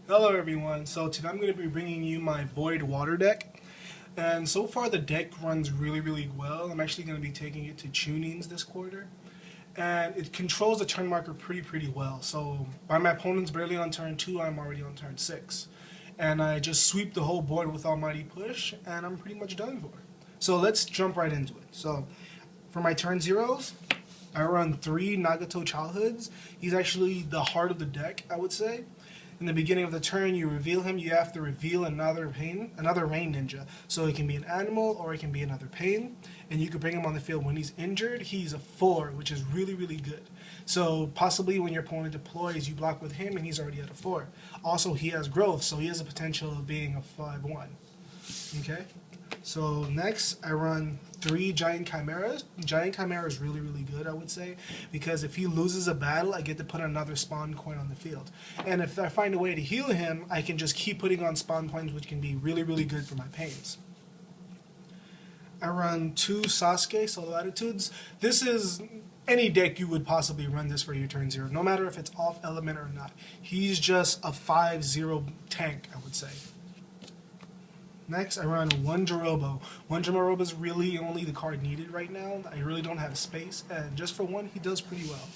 Hello everyone, so today I'm going to be bringing you my Void Water deck. And so far the deck runs really well. I'm actually going to be taking it to tunings this quarter. And it controls the turn marker pretty well. So by my opponent's barely on turn 2, I'm already on turn 6. And I just sweep the whole board with Almighty Push, and I'm pretty much done for. So let's jump right into it. So for my turn 0s, I run 3 Nagato Childhoods. He's actually the heart of the deck, I would say. In the beginning of the turn, you reveal him, you have to reveal another rain ninja. So it can be an animal or it can be another pain. And you can bring him on the field when he's injured. He's a 4, which is really good. So possibly when your opponent deploys, you block with him and he's already at a 4. Also, he has growth, so he has a potential of being a 5/1. Okay? So next, I run 3 Giant Chimeras. Giant Chimera is really good, I would say, because if he loses a battle, I get to put another spawn coin on the field. And if I find a way to heal him, I can just keep putting on spawn coins, which can be really good for my pains. I run 2 Sasuke Solo Attitudes. This is any deck you would possibly run this for your turn 0, no matter if it's off element or not. He's just a 5/0 tank, I would say. Next, I run 1 Jirobo. 1 Jirobo is really only the card needed right now. I really don't have space, and just for 1, he does pretty well.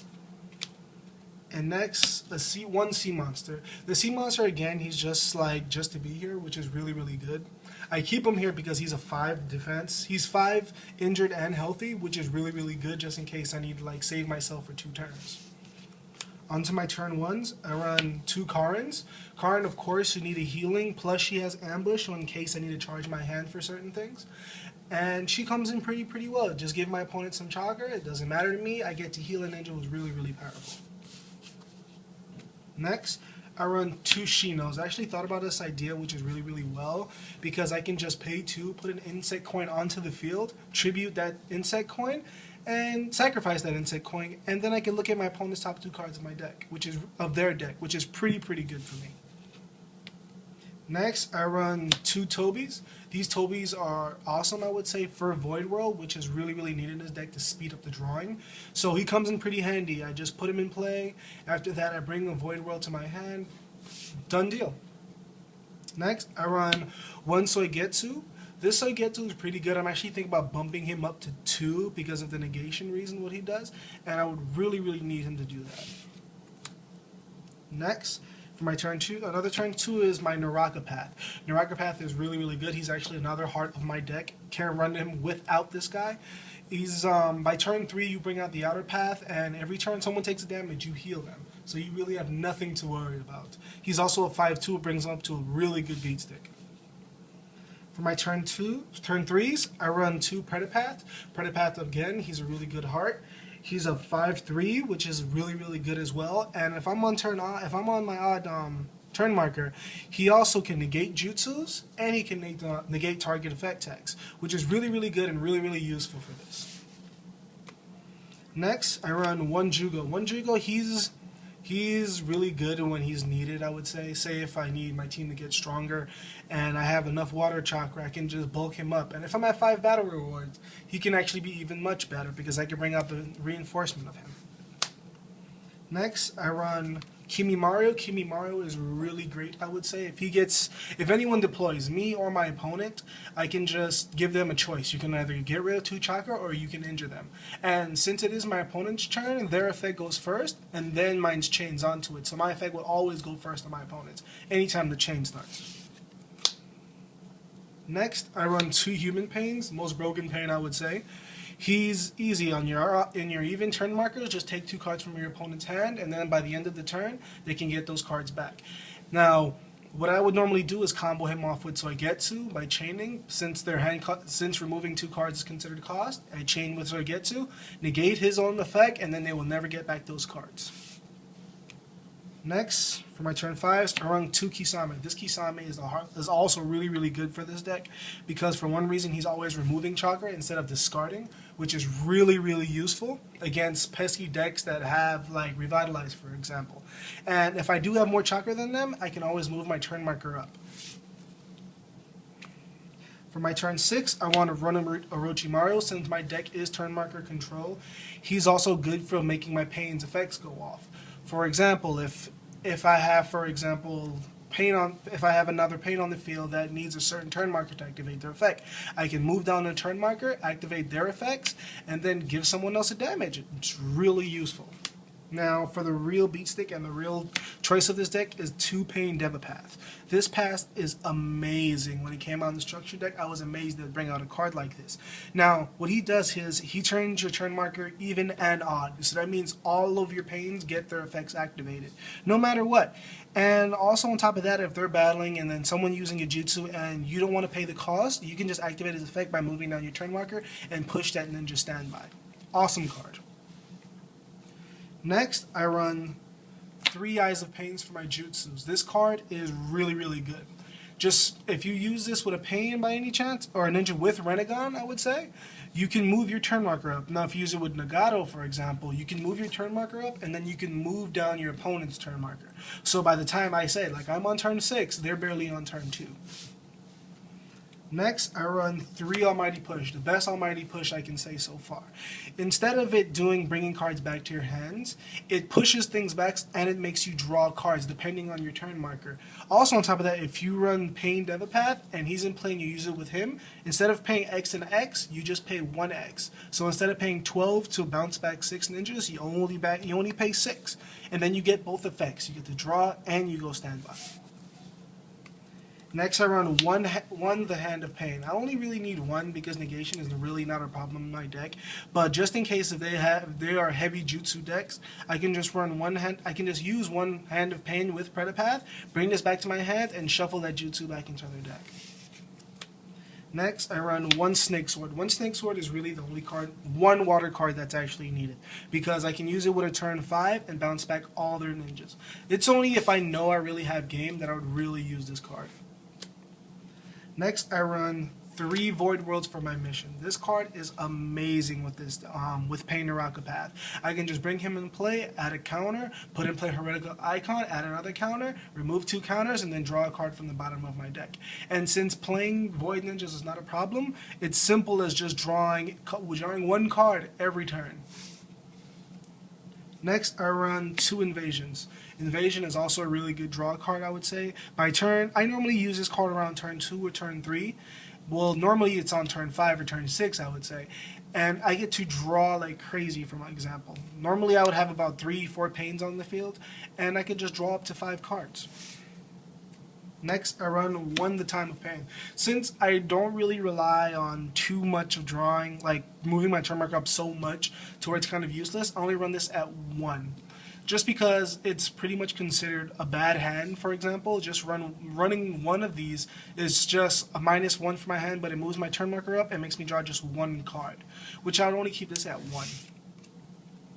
And next, the 1 Sea Monster. The Sea Monster, again, he's just to be here, which is really good. I keep him here because he's a 5 defense. He's 5 injured and healthy, which is really good, just in case I need to save myself for 2 turns. Onto my turn 1s, I run 2 Karens. Karen, of course, you need a healing, plus she has ambush, so in case I need to charge my hand for certain things. And she comes in pretty well. Just give my opponent some chakra, it doesn't matter to me, I get to heal a ninja, who's really powerful. Next, I run 2 Shinos. I actually thought about this idea, which is really well, because I can just pay 2, put an insect coin onto the field, tribute that insect coin, and sacrifice that insect coin, and then I can look at my opponent's top 2 cards of my deck, which is pretty good for me. Next, I run 2 Tobis. These Tobis are awesome, I would say, for Void World, which is really needed in this deck to speed up the drawing. So he comes in pretty handy. I just put him in play. After that, I bring a Void World to my hand. Done deal. Next, I run 1 Soigetsu. This Soigetsu is pretty good. I'm actually thinking about bumping him up to 2 because of the negation reason what he does, and I would really need him to do that. Next, for my turn 2, another turn 2 is my Naraka Path. Naraka Path is really good. He's actually another heart of my deck. Can't run him without this guy. He's by turn 3 you bring out the outer path, and every turn someone takes a damage, you heal them. So you really have nothing to worry about. He's also a 5/2, brings him up to a really good beat stick. For my turn 3s, I run 2 Predapath. Predapath, again, he's a really good heart. He's a 5/3, which is really good as well. And if I'm on my odd turn marker, he also can negate jutsus, and he can negate target effect tags, which is really good and really useful for this. Next, I run 1 Jugo. 1 Jugo, he's really good when he's needed, I would say. Say if I need my team to get stronger and I have enough water chakra, I can just bulk him up. And if I'm at 5 battle rewards, he can actually be even much better because I can bring out the reinforcement of him. Next, I run Kimimaru. Kimimaru is really great, I would say. If anyone deploys, me or my opponent, I can just give them a choice. You can either get rid of 2 chakra or you can injure them. And since it is my opponent's turn, their effect goes first, and then mine's chains onto it. So my effect will always go first on my opponent's, anytime the chain starts. Next, I run 2 Human Pains, most broken pain, I would say. He's easy in your even turn markers. Just take 2 cards from your opponent's hand, and then by the end of the turn, they can get those cards back. Now, what I would normally do is combo him off with Soigetsu by chaining. Since removing 2 cards is considered cost, I chain with Soigetsu, negate his own effect, and then they will never get back those cards. Next, for my turn 5s, I run 2 Kisame. This Kisame is also really good for this deck because for one reason he's always removing chakra instead of discarding, which is really useful against pesky decks that have Revitalize, for example. And if I do have more chakra than them, I can always move my turn marker up. For my turn 6, I want to run Orochimaru since my deck is turn marker control. He's also good for making my pain's effects go off. For example, if I have, for example, if I have another paint on the field that needs a certain turn marker to activate their effect, I can move down a turn marker, activate their effects, and then give someone else a damage. It's really useful. Now, for the real beat stick and the real choice of this deck is 2-Pain Devapath. This pass is amazing. When it came out in the structure deck, I was amazed to bring out a card like this. Now, what he does is he turns your turn marker even and odd. So that means all of your pains get their effects activated, no matter what. And also on top of that, if they're battling and then someone using a jutsu and you don't want to pay the cost, you can just activate his effect by moving down your turn marker and push that ninja standby. Awesome card. Next, I run 3 Eyes of Pains for my jutsus. This card is really, really good. Just, if you use this with a Pain by any chance, or a ninja with Renegon, I would say, you can move your turn marker up. Now, if you use it with Nagato, for example, you can move your turn marker up, and then you can move down your opponent's turn marker. So by the time I say, like, I'm on turn 6, they're barely on turn 2. Next, I run 3 Almighty Push, the best Almighty Push I can say so far. Instead of it bringing cards back to your hands, it pushes things back and it makes you draw cards depending on your turn marker. Also on top of that, if you run Pain Devapath and he's in play and you use it with him, instead of paying X and X, you just pay 1X. So instead of paying 12 to bounce back 6 ninjas, you only pay 6. And then you get both effects. You get to draw and you go standby. Next, I run one the Hand of Pain. I only really need 1 because negation is really not a problem in my deck. But just in case if they are heavy jutsu decks, I can just run one hand. I can just use 1 Hand of Pain with Predapath, bring this back to my hand, and shuffle that jutsu back into their deck. Next, I run 1 Snake Sword. 1 Snake Sword is really the only one water card that's actually needed, because I can use it with a turn 5 and bounce back all their ninjas. It's only if I know I really have game that I would really use this card. Next, I run 3 Void Worlds for my mission. This card is amazing with this, with Pain Neuropath. I can just bring him in play, add a counter, put in play Heretical Icon, add another counter, remove 2 counters, and then draw a card from the bottom of my deck. And since playing Void Ninjas is not a problem, it's simple as just drawing 1 card every turn. Next, I run 2 Invasions. Invasion is also a really good draw card, I would say. By turn, I normally use this card around turn 2 or turn 3. Well, normally it's on turn 5 or turn 6, I would say. And I get to draw like crazy, for my example. Normally I would have about 3-4 pains on the field, and I could just draw up to 5 cards. Next, I run 1 the Time of Pain. Since I don't really rely on too much of drawing, like moving my turn marker up so much to where it's kind of useless, I only run this at 1. Just because it's pretty much considered a bad hand, for example, just running 1 of these is just a -1 for my hand, but it moves my turn marker up and makes me draw just 1 card, which I would only keep this at 1.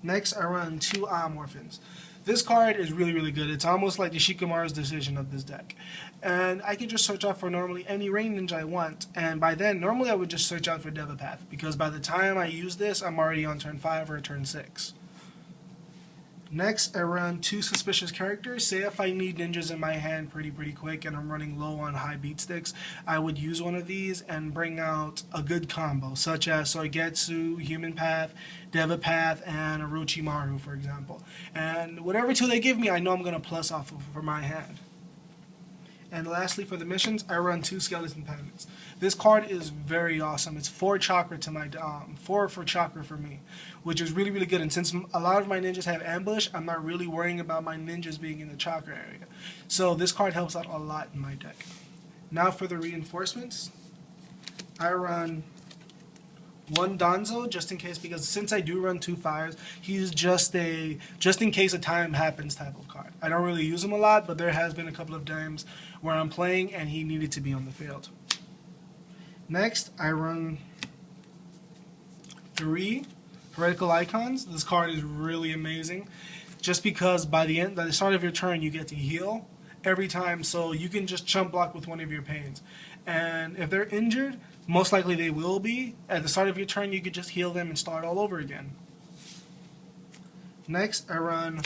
Next, I run 2 Amorphins. This card is really, really good. It's almost like the Shikamaru's Decision of this deck. And I can just search out for normally any rain ninja I want. And by then, normally I would just search out for Devapath, because by the time I use this, I'm already on turn 5 or turn 6. Next, I run 2 Suspicious Characters. Say if I need ninjas in my hand pretty quick and I'm running low on high beat sticks, I would use one of these and bring out a good combo, such as Soigetsu, Human Path, Devapath, and Orochimaru, for example. And whatever 2 they give me, I know I'm going to plus off of for my hand. And lastly, for the missions, I run 2 Skeleton Pendants. This card is very awesome. It's 4 chakra to my 4 for chakra for me, which is really, really good. And since a lot of my ninjas have ambush, I'm not really worrying about my ninjas being in the chakra area. So this card helps out a lot in my deck. Now for the reinforcements, I run 1 Danzo, just in case, because since I do run 2 fires, he's just in case a time happens type of card. I don't really use him a lot, but there has been a couple of times where I'm playing and he needed to be on the field. Next, I run 3 Heretical Icons. This card is really amazing, just because by the start of your turn, you get to heal every time, so you can just chump block with one of your pains. And if they're injured, most likely they will be, at the start of your turn, you could just heal them and start all over again. Next, I run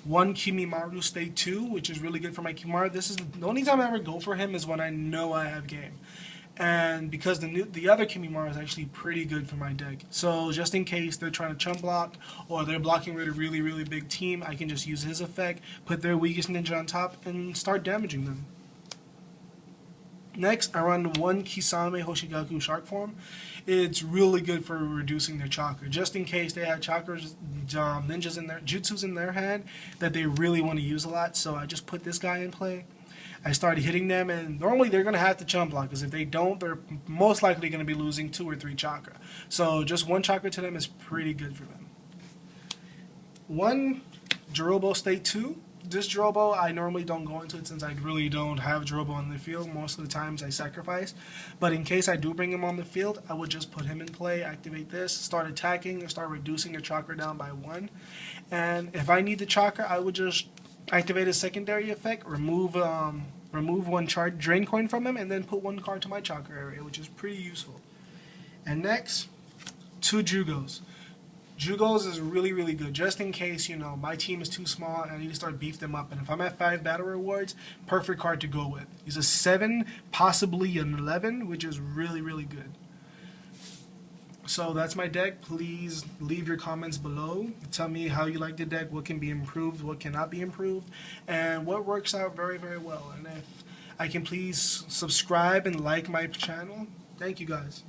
1 Kimimaru State 2, which is really good for my Kimaru. This is the only time I ever go for him is when I know I have game. And because the other Kimimaro is actually pretty good for my deck. So just in case they're trying to chump block or they're blocking with a really, really big team, I can just use his effect, put their weakest ninja on top, and start damaging them. Next, I run one Kisame Hoshigaku Shark form. It's really good for reducing their chakra, just in case they have chakras, ninjas in their jutsus in their hand that they really want to use a lot. So I just put this guy in play. I started hitting them, and normally they're going to have to chump block, because if they don't, they're most likely going to be losing 2 or 3 chakra. So just 1 chakra to them is pretty good for them. 1 Jirobo State 2. This Jirobo, I normally don't go into it since I really don't have Jirobo on the field. Most of the times I sacrifice. But in case I do bring him on the field, I would just put him in play, activate this, start attacking, and start reducing the chakra down by 1. And if I need the chakra, I would just activate a secondary effect, remove 1 drain coin from him, and then put 1 card to my chakra area, which is pretty useful. And next, 2 Jugos. Jugos is really, really good, just in case, my team is too small and I need to start beef them up. And if I'm at 5 battle rewards, perfect card to go with. He's a 7, possibly an 11, which is really, really good. So that's my deck. Please leave your comments below. Tell me how you like the deck, what can be improved, what cannot be improved, and what works out very, very well. And if I can please subscribe and like my channel. Thank you guys.